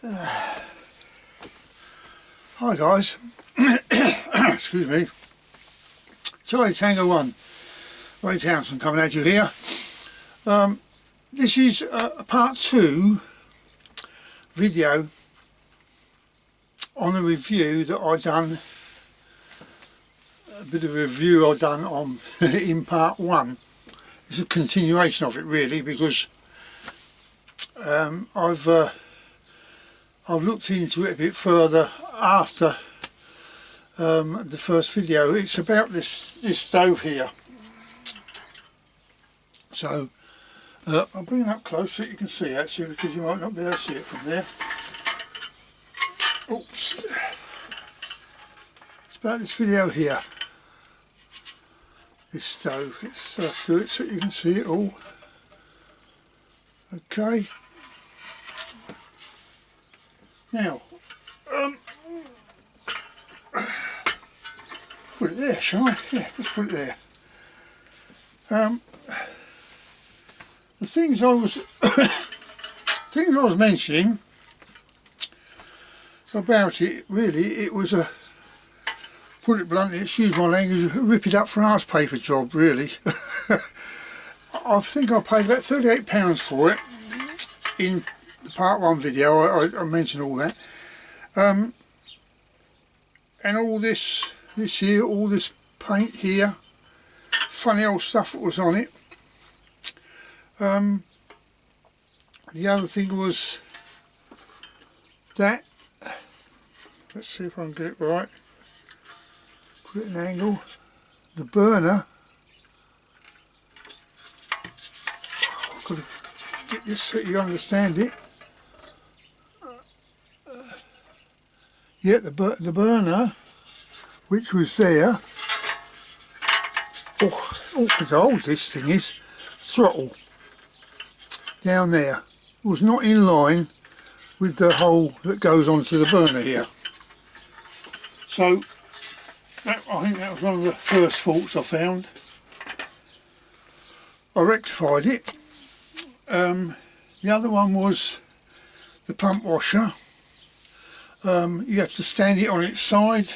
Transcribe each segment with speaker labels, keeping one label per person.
Speaker 1: Hi guys, excuse me, Charlie Tango 1, Ray Townsend coming at you here. This is a part 2 video on a review that I done, a bit of a review I done on in part 1. It's a continuation of it really, because I've looked into it a bit further after the first video. It's about this stove here. So I'll bring it up close so you can see it actually, because you might not be able to see it from there. Oops. It's about this video here. This stove. Let's do it so you can see it all. Okay. Now, put it there, shall I? Yeah, let's put it there. The things I was mentioning about it, really, it was a, put it bluntly, excuse my language, rip it up for arse paper job, really. I think I paid about £38 for it in the part 1 video. I mentioned all that, and all this here, all this paint here, funny old stuff that was on it. The other thing was that, let's see if I can get it right, put it in an angle, the burner, I've got to get this so you understand it. Yeah, the burner, which was there, look how old this thing is, throttle, down there, was not in line with the hole that goes onto the burner here. So, I think that was one of the first faults I found. I rectified it. The other one was the pump washer. You have to stand it on its side.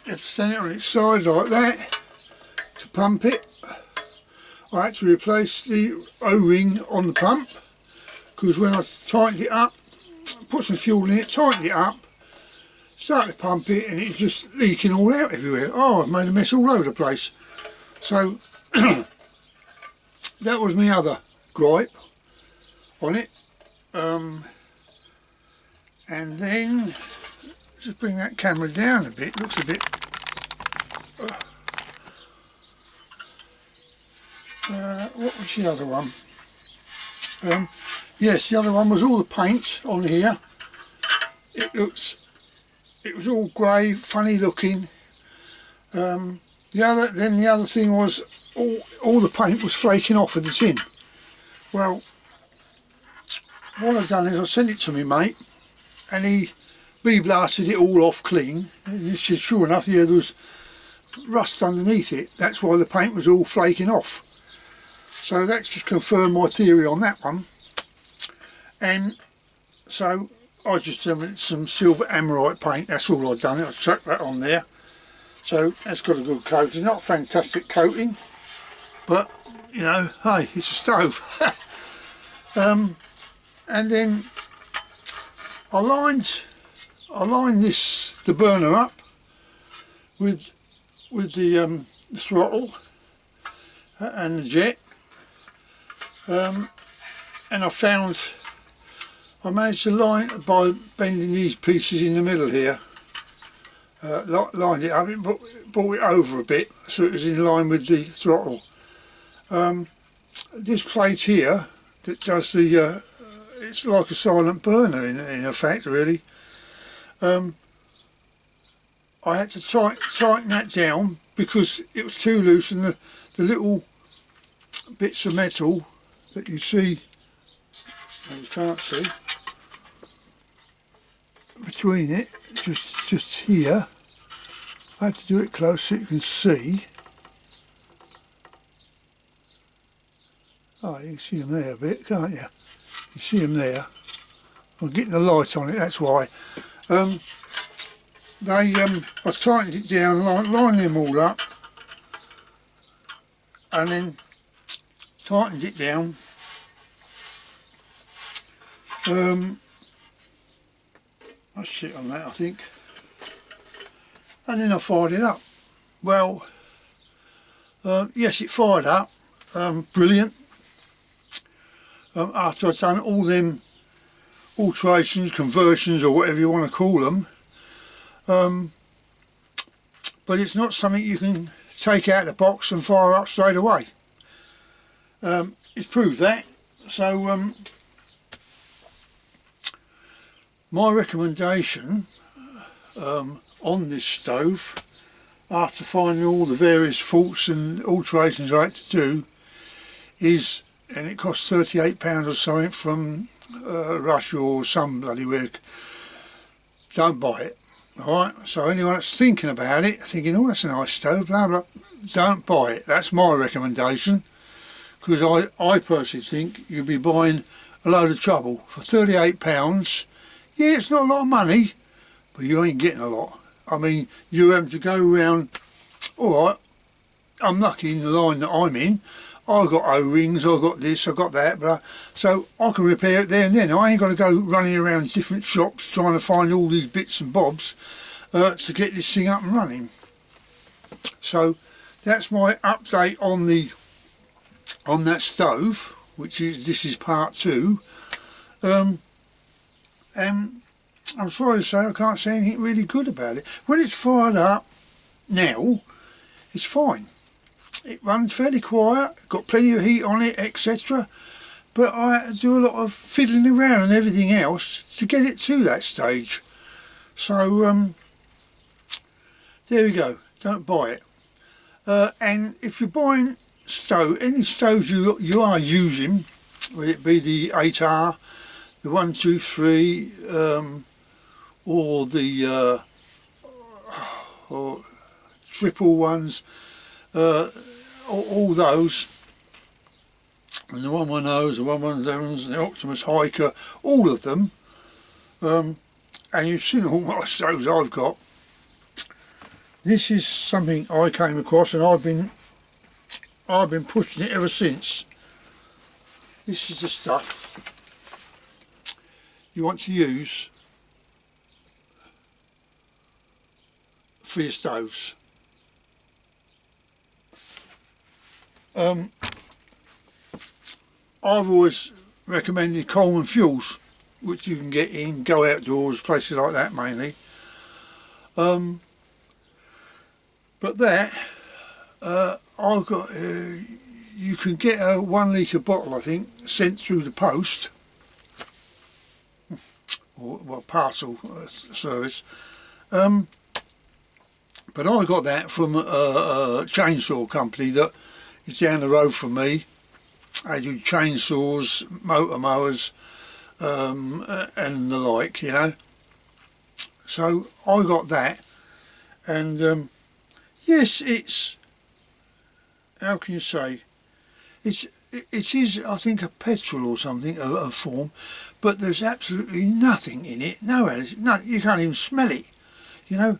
Speaker 1: You have to stand it on its side like that to pump it. I had to replace the O-ring on the pump, because when I tightened it up, put some fuel in it, tightened it up, started to pump it, and it was just leaking all out everywhere. Oh, I made a mess all over the place. So that was my other gripe on it. And then just bring that camera down a bit. Looks a bit. What was the other one? Yes, the other one was all the paint on here. It was all grey, funny looking. The other thing was all the paint was flaking off of the tin. Well, what I've done is I sent it to my mate, and he blasted it all off clean. And sure enough, yeah, there was rust underneath it. That's why the paint was all flaking off. So that just confirmed my theory on that one. And so I just done some silver Amorite paint. That's all I've done. I chucked that on there. So that's got a good coating. Not a fantastic coating, but you know, hey, it's a stove. And then I lined the burner up with the throttle and the jet, and I managed to line it by bending these pieces in the middle here. Lined it up, brought it over a bit so it was in line with the throttle. This plate here that does the it's like a silent burner in effect, really. I had to tighten that down because it was too loose, and the little bits of metal that you see, well, you can't see, between it, just here, I have to do it close so you can see. Oh, you can see them there a bit, can't you? You see them there. I'm getting the light on it, that's why. I tightened it down, lined them all up, and then tightened it down. That's it on that, I think. And then I fired it up. Well, yes, it fired up. Brilliant. After I'd done all them alterations, conversions, or whatever you want to call them. But it's not something you can take out of the box and fire up straight away. It's proved that. So my recommendation on this stove, after finding all the various faults and alterations I had to do, is, and it costs £38 or something from Russia or some bloody work, don't buy it. Alright, so anyone that's thinking about it, thinking, oh, that's a nice stove, blah blah, don't buy it. That's my recommendation, because I personally think you'll be buying a load of trouble for £38. Yeah, it's not a lot of money, but you ain't getting a lot. I mean, you're having to go around. Alright, I'm lucky in the line that I'm in. I've got O-rings, I've got this, I've got that, blah. So I can repair it there and then. I ain't got to go running around different shops trying to find all these bits and bobs to get this thing up and running. So that's my update on that stove, this is part 2. And I'm sorry to say I can't say anything really good about it. When it's fired up now, it's fine. It runs fairly quiet, got plenty of heat on it, etc. But I had to do a lot of fiddling around and everything else to get it to that stage. So there we go, don't buy it. And if you're buying any stoves you are using, whether it be the 8R, the 123, or the or triple ones, all those, and the 110s, the 117s, the Optimus Hiker, all of them, and you've seen all my stoves I've got. This is something I came across, and I've been pushing it ever since. This is the stuff you want to use for your stoves. I've always recommended Coleman Fuels, which you can get in Go Outdoors, places like that mainly. But that I've got. You can get a 1 litre bottle, I think, sent through the post, or well, parcel service. But I got that from a chainsaw company that is down the road from me. They do chainsaws, motor mowers, and the like, you know. So I got that, and yes, it's, how can you say, it is, I think, a petrol or something of form, but there's absolutely nothing in it. No, you can't even smell it, you know.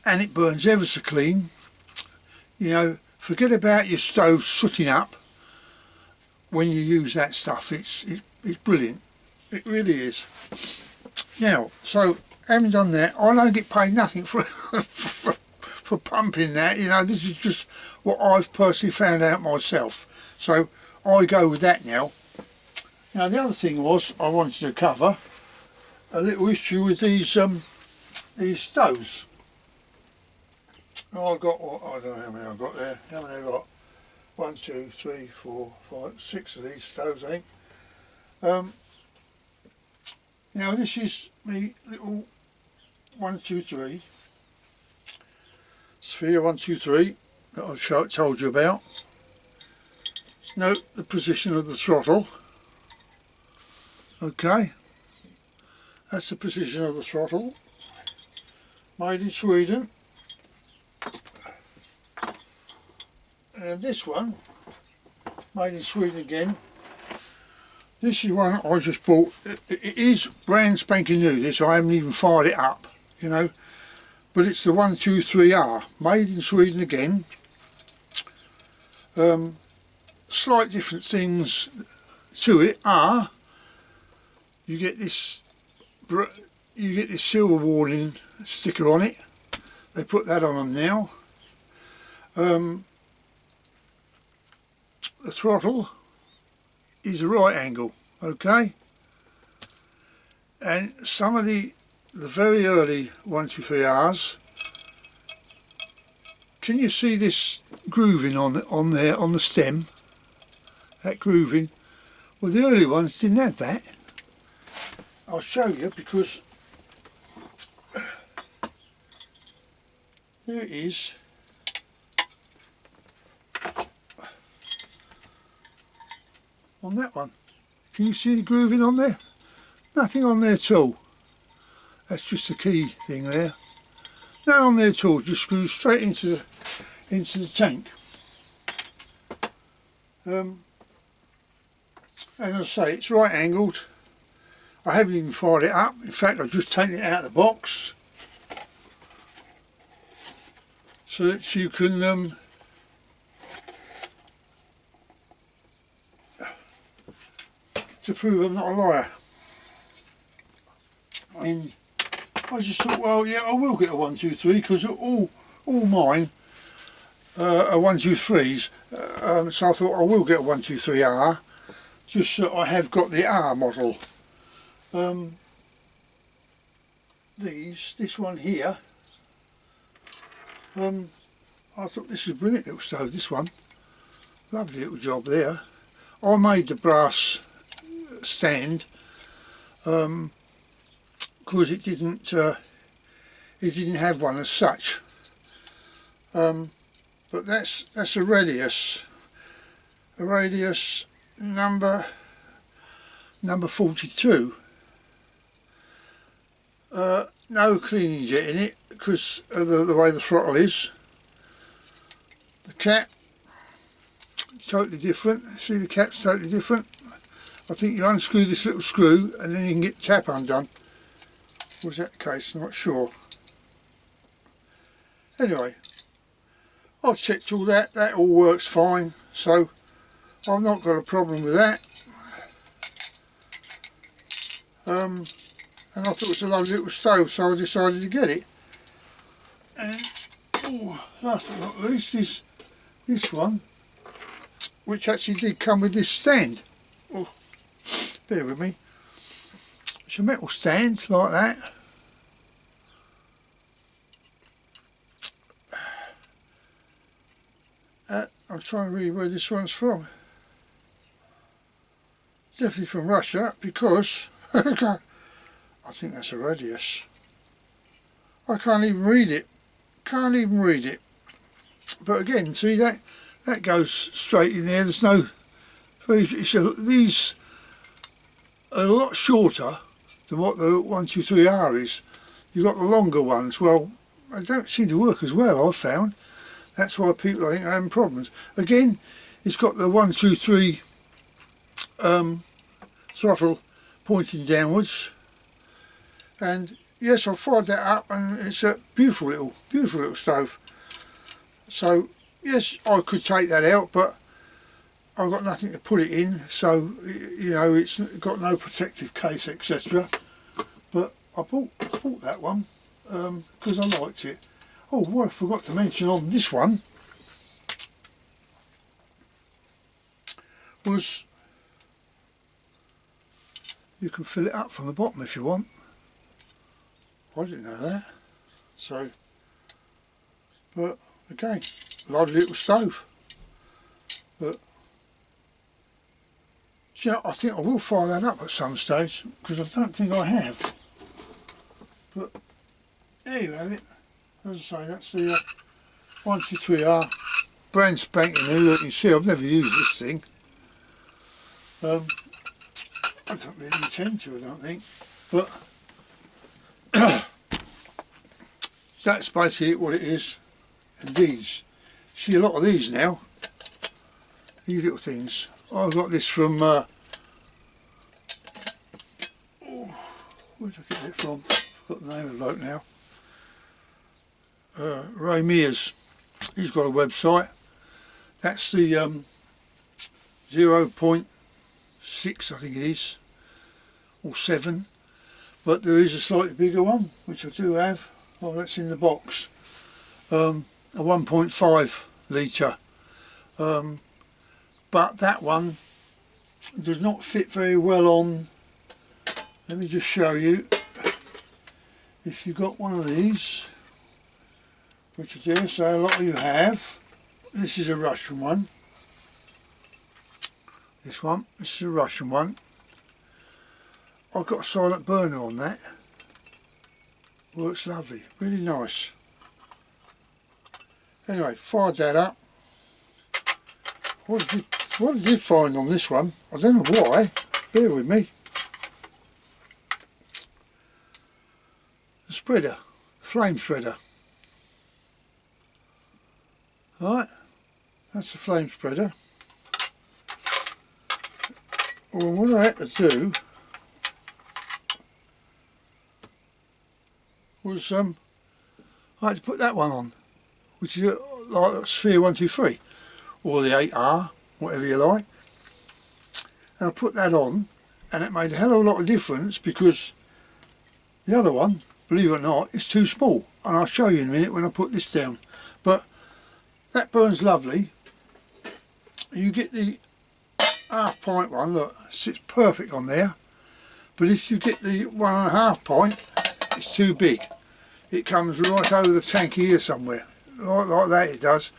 Speaker 1: And it burns ever so clean. You know, forget about your stove sooting up when you use that stuff. It's brilliant. It really is. Now, so having done that, I don't get paid nothing for for pumping that. You know, this is just what I've personally found out myself. So I go with that now. Now the other thing was, I wanted to cover a little issue with these stoves. I got, I don't know how many I've got there. How many I've got? 1, 2, 3, 4, 5, 6 of these stoves, I think. Now this is my little 123 Sphere 123 that I've told you about. Note the position of the throttle. Okay, that's the position of the throttle. Made in Sweden. And this one, made in Sweden again, This is one I just bought. It is brand spanking new, this. I haven't even fired it up, you know. But it's the 123R, made in Sweden again. Slight different things to it are, you get this silver warning sticker on it. They put that on them now. The throttle is a right angle, okay, and some of the very early 123Rs, can you see this grooving on there on the stem, that grooving? Well, the early ones didn't have that. I'll show you, because there it is. On that one, can you see the grooving on there? Nothing on there at all. That's just a key thing there. Nothing on there at all. Just screws straight into the tank. And as I say, it's right angled. I haven't even fired it up. In fact, I've just taken it out of the box so that you can to prove I'm not a liar. And I just thought, well, yeah, I will get a 123, because all mine are 123s. So I thought I will get a 123R, just so I have got the R model. This one here, I thought this is a brilliant little stove, this one. Lovely little job there. I made the brass stand because it didn't have one as such, but that's a radius number 42. No cleaning jet in it because of the way the throttle is. The cap, totally different. See, the cap's totally different. I think you unscrew this little screw and then you can get the tap undone. Was that the case? I'm not sure. Anyway, I've checked all that. That all works fine. So I've not got a problem with that. And I thought it was a lovely little stove, so I decided to get it. And last but not least is this one, which actually did come with this stand. Oh, bear with me. It's a metal stand like that. I'm trying to read where this one's from. It's definitely from Russia, because I think that's a radius. I can't even read it. Can't even read it. But again, see, that goes straight in there. There's no. These are a lot shorter than what the 123R is. You've got the longer ones. Well, they don't seem to work as well, I've found. That's why people, I think, are having problems. Again, it's got the 123 throttle pointing downwards. And yes, I fired that up, and it's a beautiful little stove. So yes, I could take that out, but I've got nothing to put it in, so you know, it's got no protective case, etc. But I bought that one because I liked it. Oh, what I forgot to mention on this one was you can fill it up from the bottom if you want. I didn't know that. So, but again, lovely little stove. But yeah, I think I will fire that up at some stage, because I don't think I have. But there you have it. As I say, that's the 123R, brand spanking new. You can see I've never used this thing. I don't really intend to, I don't think. But that's basically what it is. And these, see a lot of these now. These little things. I got this from where did I get it from? I forgot the name of the bloke now. Ray Mears. He's got a website. That's the 0.6, I think it is, or 7. But there is a slightly bigger one, which I do have. Oh, that's in the box. A 1.5 litre. But that one does not fit very well on. Let me just show you. If you've got one of these, which I dare say a lot of you have, this is a Russian one. This is a Russian one. I've got a silent burner on that. Works lovely, really nice. Anyway, fired that up. What did you find on this one? I don't know why. Bear with me. The spreader, the flame spreader. Right, that's the flame spreader. Well, what I had to do was I had to put that one on, which is like Sphere 123 or the 8R, whatever you like. And I put that on, and it made a hell of a lot of difference, because the other one, believe it or not, is too small, and I'll show you in a minute when I put this down. But that burns lovely. You get the half pint one, look, sits perfect on there. But if you get the 1.5 pint, it's too big. It comes right over the tank here somewhere, right like that it does.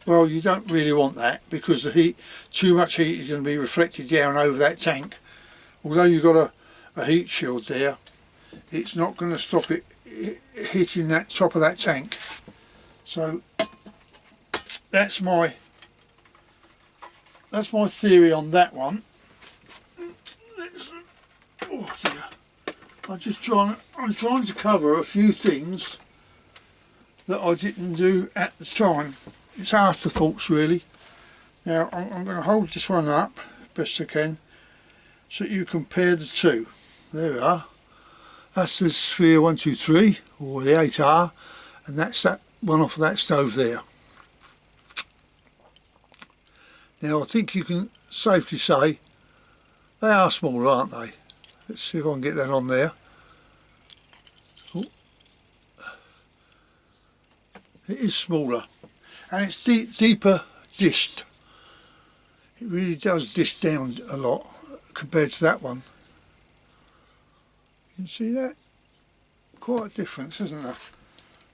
Speaker 1: Well, you don't really want that, because the heat, too much heat is going to be reflected down over that tank. Although you've got a heat shield there, it's not going to stop it hitting that top of that tank. So that's my theory on that one. Oh dear. I'm trying to cover a few things that I didn't do at the time. It's afterthoughts really. Now I'm going to hold this one up best I can, so you compare the two. There we are. That's the Sphere 123 or the 8R, and that's that one off of that stove there. Now I think you can safely say they are small, aren't they? Let's see if I can get that on there. Oh. It is smaller, and it's deeper dished. It really does dish down a lot compared to that one. You can see that? Quite a difference, isn't there?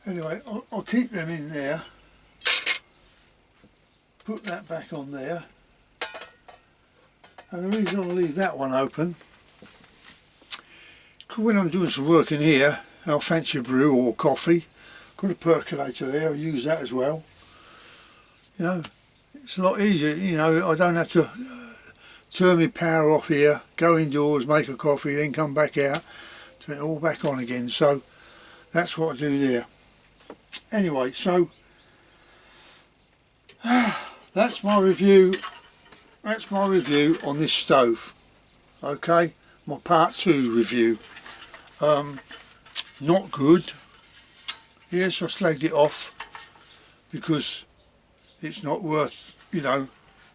Speaker 1: Anyway, I'll keep them in there. Put that back on there. And the reason I leave that one open, because when I'm doing some work in here, I'll fancy a brew or coffee. Got a percolator there, I'll use that as well. You know, it's a lot easier, you know, I don't have to turn my power off here, go indoors, make a coffee, then come back out, turn it all back on again. So that's what I do there. Anyway, so that's my review. That's my review on this stove. Okay, my part 2 review. Not good. Yes, I slagged it off because it's not worth, you know,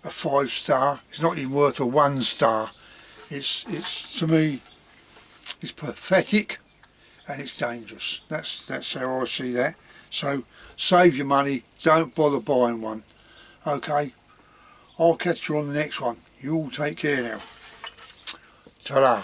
Speaker 1: a 5-star. It's not even worth a 1-star. It's to me, it's pathetic and it's dangerous. That's how I see that. So save your money. Don't bother buying one. Okay. I'll catch you on the next one. You all take care now. Ta-da.